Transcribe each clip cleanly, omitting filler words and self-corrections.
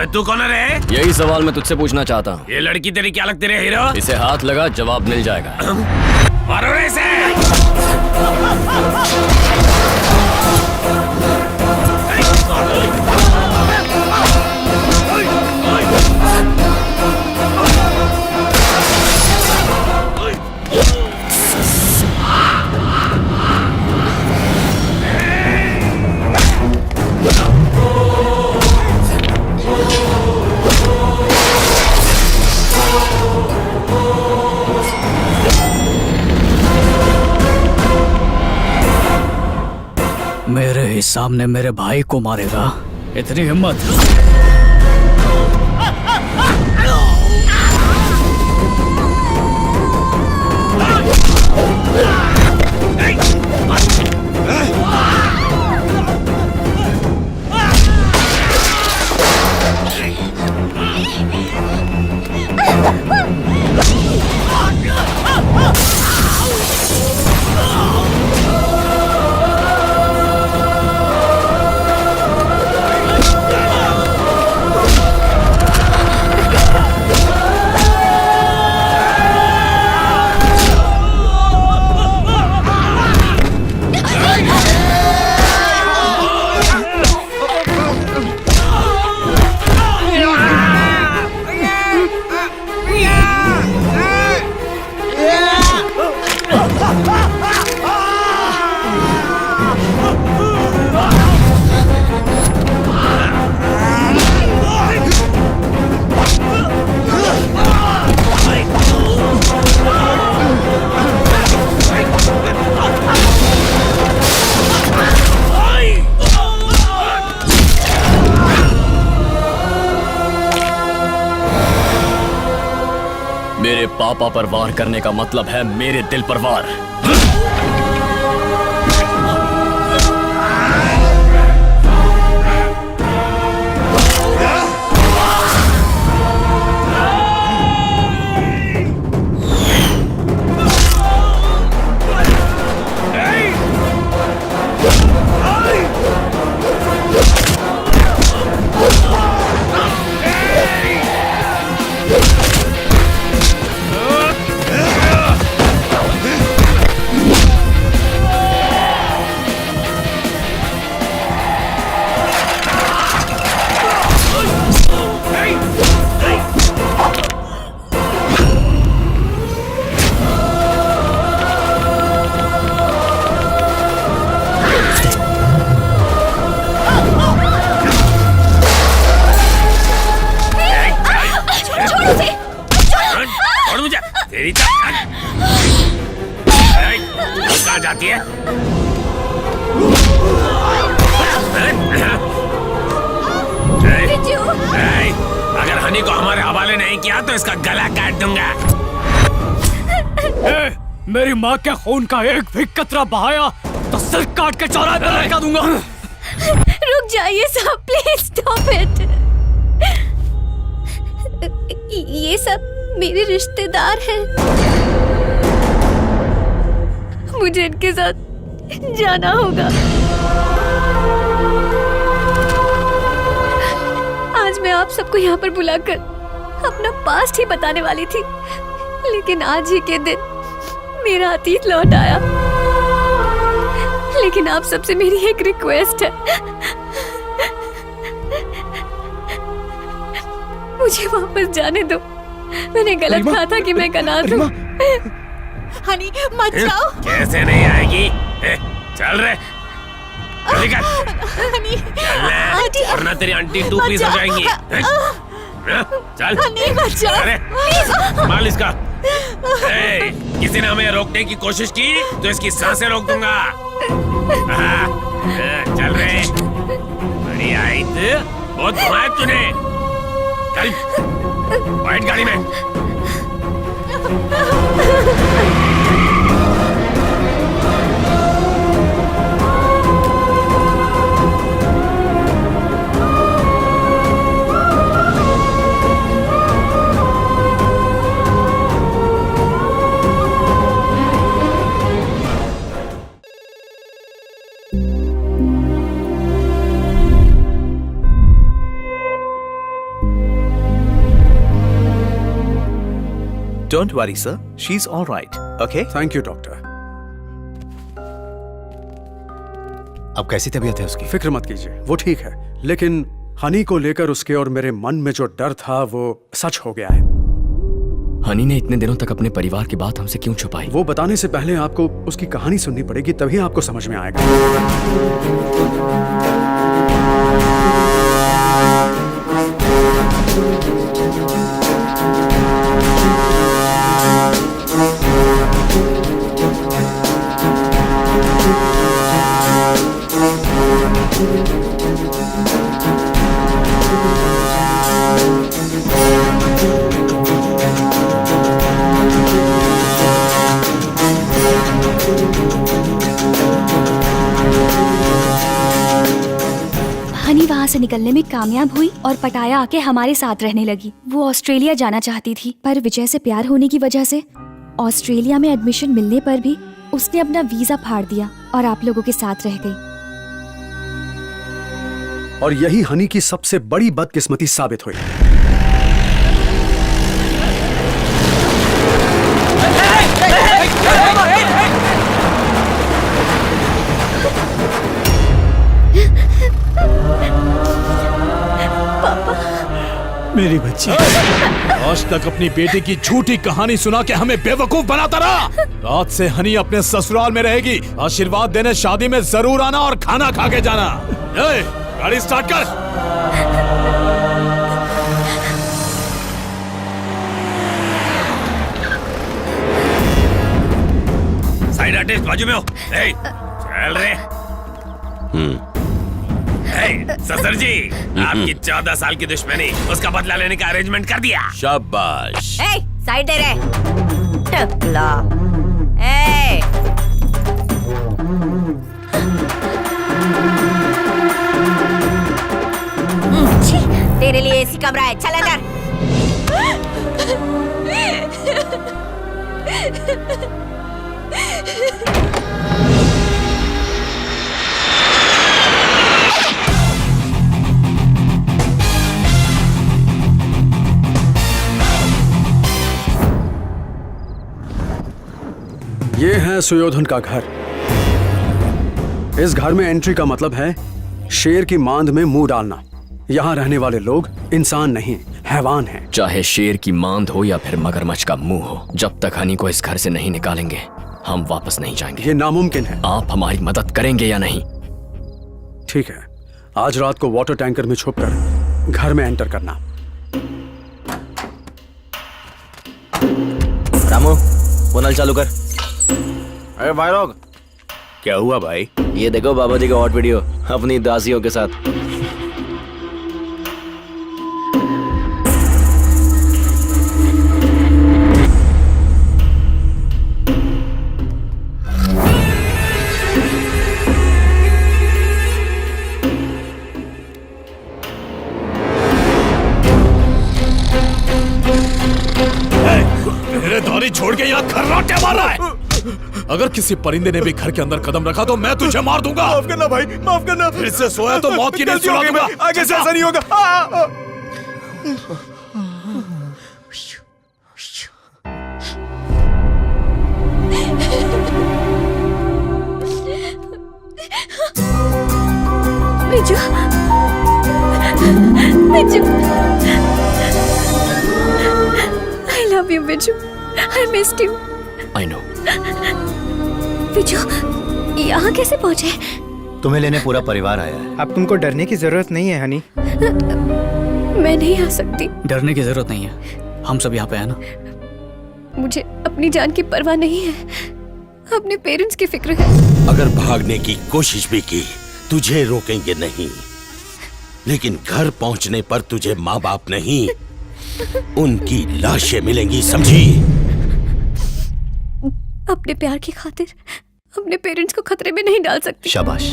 अबे तू कौन है रे? यही सवाल मैं तुझसे पूछना चाहता हूँ। ये लड़की तेरी क्या लगती है हीरो? इसे हाथ लगा, जवाब मिल जाएगा। मारो रे इसे। मेरे ही सामने मेरे भाई को मारेगा, इतनी हिम्मत? मेरे पापा पर वार करने का मतलब है मेरे दिल पर वार। कहाँ जाती है? अगर हनी को हमारे हवाले नहीं किया तो इसका गला काट दूंगा। मेरी माँ के खून का एक भी कतरा बहाया तो सिर काट के चौराहे पर लटका दूंगा। रुक जाइए साहब, प्लीज स्टॉप इट। ये सब मेरे रिश्तेदार हैं। मुझे इनके साथ जाना होगा। आज मैं आप सबको यहाँ पर बुलाकर अपना पास्ट ही बताने वाली थी, लेकिन आज ही के दिन मेरा अतीत लौट आया। लेकिन आप सबसे मेरी एक रिक्वेस्ट है, मुझे वापस जाने दो। मैंने गलत कहा था कि मैं कनाथ हूँ। हनी मत जाओ। कैसे नहीं आएगी? चल रे, जल्दी कर। हनी, वरना तेरी आंटी टू पीस हो जाएंगी। चल। हनी मत जाओ। अरे माल इसका। किसी ने हमें रोकने की कोशिश की तो इसकी सांसें रोक दूंगा। चल रे, बड़ी आई बहुत घुमाया तूने। चल बैठ गाड़ी में। Don't worry, sir. She's all right. Okay? Thank you doctor. अब कैसी तबीयत है उसकी? फिक्र मत कीजिए, वो ठीक है। लेकिन हनी को लेकर उसके और मेरे मन में जो डर था वो सच हो गया है। हनी ने इतने दिनों तक अपने परिवार की बात हमसे क्यों छुपाई? वो बताने से पहले आपको उसकी कहानी सुननी पड़ेगी, तभी आपको समझ में आएगा। हनी वहाँ से निकलने में कामयाब हुई और पटाया आके हमारे साथ रहने लगी। वो ऑस्ट्रेलिया जाना चाहती थी, पर विजय से प्यार होने की वजह से ऑस्ट्रेलिया में एडमिशन मिलने पर भी उसने अपना वीजा फाड़ दिया और आप लोगों के साथ रह गई। और यही हनी की सबसे बड़ी बदकिस्मती साबित हुई। मेरी बच्ची आज तक अपनी बेटी की झूठी कहानी सुना के हमें बेवकूफ बनाता रहा। रात से हनी अपने ससुराल में रहेगी। आशीर्वाद देने शादी में जरूर आना और खाना खा के जाना। गाड़ी स्टार्ट कर। साइड आर्टिस्ट बाजू में हो। चल रे। ससुर जी, आपकी 14 साल की दुश्मनी, उसका बदला लेने का अरेंजमेंट कर दिया। शाबाश। साइड दे रहे टकला। तेरे लिए एसी कमरा है, चल अंदर। ये है सुयोधन का घर। इस घर में एंट्री का मतलब है शेर की मांद में मुंह डालना। यहाँ रहने वाले लोग इंसान नहीं, हैवान हैं। चाहे शेर की मांद हो या फिर मगरमच्छ का मुंह हो, जब तक हनी को इस घर से नहीं निकालेंगे हम वापस नहीं जाएंगे। ये नामुमकिन है। आप हमारी मदद करेंगे या नहीं? ठीक है, आज रात को वाटर टैंकर में छुपकर घर में एंटर करना। रामू, वो नल चालू कर। अरे भाई लोग, क्या हुआ भाई? ये देखो बाबा जी का हॉट वीडियो अपनी दासियों के साथ। मेरे दौरी छोड़ के यहाँ खर्राटे मार रहा है। अगर किसी परिंदे ने भी घर के अंदर कदम रखा तो मैं तुझे मार दूंगा। माफ करना भाई, माफ करना। फिर से सोया तो मौत की नींद सुला दूंगा। आगे से ऐसा नहीं होगा। Biju, Biju, I love you, Biju. I missed you। I know। Biju, यहाँ कैसे पहुँचे? तुम्हें लेने पूरा परिवार आया है। अब तुमको डरने की जरूरत नहीं है हनी। मैं नहीं आ सकती। डरने की जरूरत नहीं है, हम सब यहाँ पे हैं ना। मुझे अपनी जान की परवाह नहीं है, अपने पेरेंट्स की फिक्र है। अगर भागने की कोशिश भी की तुझे रोकेंगे नहीं, लेकिन घर पहुंचने पर तुझे माँ बाप नहीं उनकी लाशें मिलेंगी, समझी? अपने प्यार की खातिर अपने पेरेंट्स को खतरे में नहीं डाल सकती। शाबाश,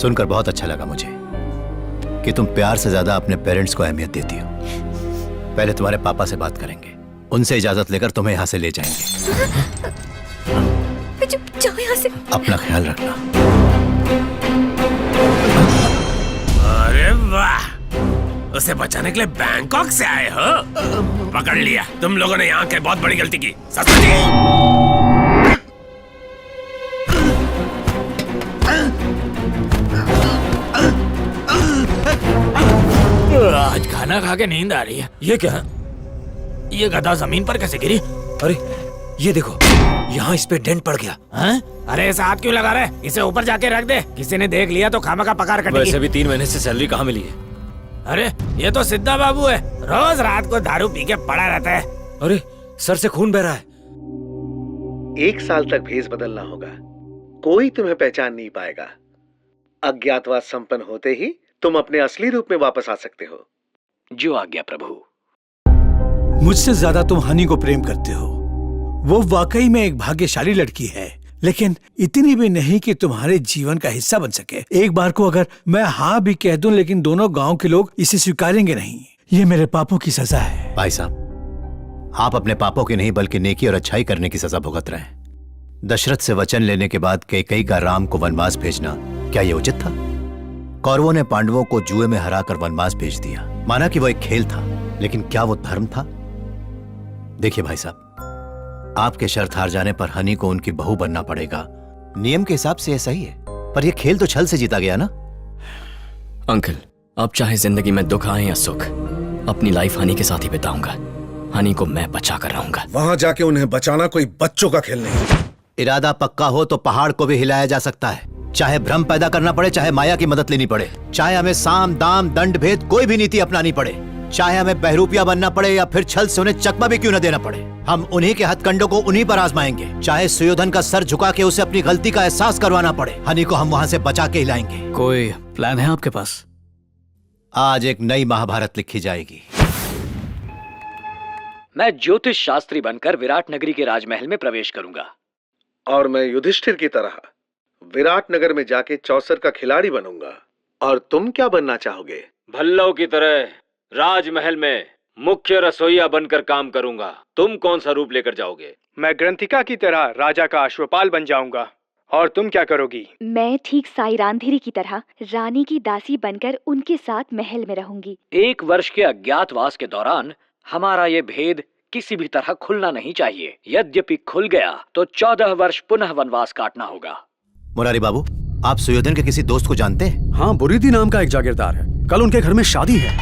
सुनकर बहुत अच्छा लगा मुझे कि तुम प्यार से ज्यादा अपने पेरेंट्स को अहमियत देती हो। पहले तुम्हारे पापा से बात करेंगे, उनसे इजाजत लेकर तुम्हें यहाँ से ले जाएंगे। जाओ यहाँ से। अपना ख्याल रखना। अरे वाह, उसे बचाने के लिए बैंकॉक से आए हो? पकड़ लिया। तुम लोगों ने यहाँ के बहुत बड़ी गलती की। सस्ती। आज खाना खा के नींद आ रही है। ये क्या है? ये गधा जमीन पर कैसे गिरी? अरे ये देखो, यहाँ इस पे डेंट पड़ गया। हैं? अरे ऐसा हाथ क्यों लगा रहा है? इसे ऊपर जाके रख दे, किसी ने देख लिया तो खामा का पकार कटेगी। वैसे भी 3 महीने से सैलरी कहाँ मिली है? अरे ये तो सिद्धा बाबू है, रोज रात को दारू पी के पड़ा रहता है। अरे सर से खून बह रहा है। 1 साल तक भेष बदलना होगा, कोई तुम्हें पहचान नहीं पाएगा। अज्ञातवास संपन्न होते ही तुम अपने असली रूप में वापस आ सकते हो। जो आज्ञा प्रभु। मुझसे ज्यादा तुम हनी को प्रेम करते हो। वो वाकई में एक भाग्यशाली लड़की है, लेकिन इतनी भी नहीं कि तुम्हारे जीवन का हिस्सा बन सके। एक बार को अगर मैं हाँ भी कह दूं, लेकिन दोनों गांव के लोग इसे स्वीकारेंगे नहीं। ये मेरे पापों की सजा है। भाई साहब, आप अपने पापों की नहीं बल्कि नेकी और अच्छाई करने की सजा भुगत रहे हैं। दशरथ से वचन लेने के बाद कैकेयी का राम को वनवास भेजना, क्या ये उचित था? कौरवों ने पांडवों को जुए में हराकर वनवास भेज दिया। माना कि वो एक खेल था, लेकिन क्या वो धर्म था? देखिए भाई साहब, आपके शर्त हार जाने पर हनी को उनकी बहू बनना पड़ेगा। नियम के हिसाब से ऐसा ही है, पर यह खेल तो छल से जीता गया ना। अंकल, आप चाहे जिंदगी में दुख आए या सुख, अपनी लाइफ हनी के साथ ही बिताऊंगा। हनी को मैं बचा कर रहूंगा। वहां जाके उन्हें बचाना कोई बच्चों का खेल नहीं। इरादा पक्का हो तो पहाड़ को भी हिलाया जा सकता है, चाहे भ्रम पैदा करना पड़े, चाहे माया की मदद लेनी पड़े, चाहे हमें साम दाम दंड भेद कोई भी नीति अपनानी पड़े, चाहे हमें बहरूपिया बनना पड़े या फिर छल से उन्हें चकमा भी क्यों न देना पड़े, हम उन्हीं के हथकंडों को उन्हीं पर आजमाएंगे। चाहे सुयोधन का सर झुका के उसे अपनी गलती का एहसास करवाना पड़े, हनी को हम वहां से बचा के हिलाएंगे। कोई प्लान है आपके पास? आज एक नई महाभारत लिखी जाएगी। मैं ज्योतिष शास्त्री बनकर विराट नगरी के राजमहल में प्रवेश करूंगा। और मैं युधिष्ठिर की तरह विराट नगर में जाके चौसर का खिलाड़ी बनूंगा। और तुम क्या बनना चाहोगे? भल्लों की तरह राजमहल में मुख्य रसोइया बनकर काम करूंगा। तुम कौन सा रूप लेकर जाओगे? मैं ग्रंथिका की तरह राजा का अश्वपाल बन जाऊंगा। और तुम क्या करोगी? मैं ठीक साई रांधेरी की तरह रानी की दासी बनकर उनके साथ महल में रहूंगी। 1 वर्ष के अज्ञातवास के दौरान हमारा ये भेद किसी भी तरह खुलना नहीं चाहिए। यद्यपि खुल गया तो 14 वर्ष पुनः वनवास काटना होगा। मुरारी बाबू, आप सुयोधन के किसी दोस्त को जानते हैं? हाँ, बुरीदी नाम का एक जागीरदार है। कल उनके घर में शादी है।